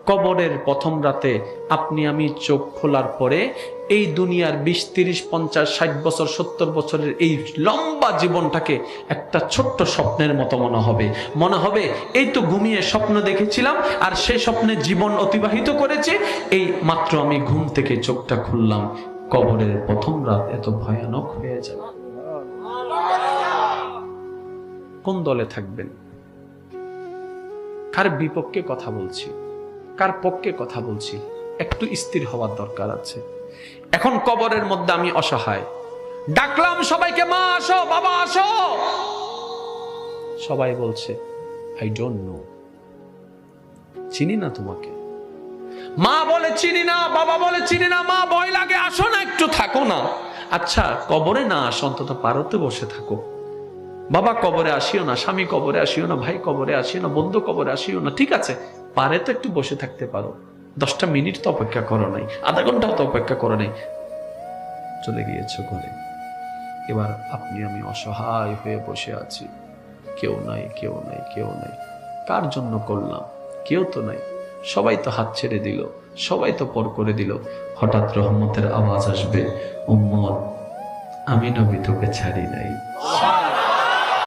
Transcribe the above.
কবরের প্রথম রাতে আপনি আমি চোখ খোলার পরে এই দুনিয়ার 20, 30, 50, 60 বছর 70 বছরের এই লম্বা জীবনটাকে একটা ছোট্ট স্বপ্নের মতো মনে হবে এই তো ঘুমিয়ে স্বপ্ন দেখেছিলাম আর সেই স্বপ্নে জীবন অতিবাহিত করেছে, এই মাত্র আমি ঘুম থেকে চোখটা খুললাম। কবরের প্রথম রাত এত ভয়ানক হয়ে যাবে। কোন দলে থাকবেন? কার বিপক্ষে কথা বলছি, কার পক্ষে কথা বলছি, একটু স্থির হওয়ার দরকার আছে। এখন কবরের মধ্যে আমি অসহায়, ডাকলাম সবাইকে, মা আসো, বাবা আসো, সবাই বলছে আই ডোন্ট নো, চিনি না তোমাকে। মা বলে চিনি না, বাবা বলে চিনি না, মা ভয় লাগে, আসো না, একটু থাকো না। আচ্ছা কবরে না আসো, অন্তত পারতে বসে থাকো। বাবা কবরে আসিও না, স্বামী কবরে আসিও না, ভাই কবরে আসিও না, বন্ধু কবরে আসিও না, ঠিক আছে পারে তো একটু বসে থাকতে পারো, 10টা মিনিট তো অপেক্ষা করো নাই, আধা ঘন্টাও তো অপেক্ষা করো নাই, চলে গিয়েছো ঘরে। এবার আপনি আমি অসহায় হয়ে বসে আছি, কেউ নাই, কেউ নাই, কেউ নাই। কার জন্য করলাম? কেউ তো নাই, সবাই তো হাত ছেড়ে দিল, সবাই তো পর করে দিল। হঠাৎ রহমতের আওয়াজ আসবে, উম্মত আমি নবী তোকে ছাড়ি নাই।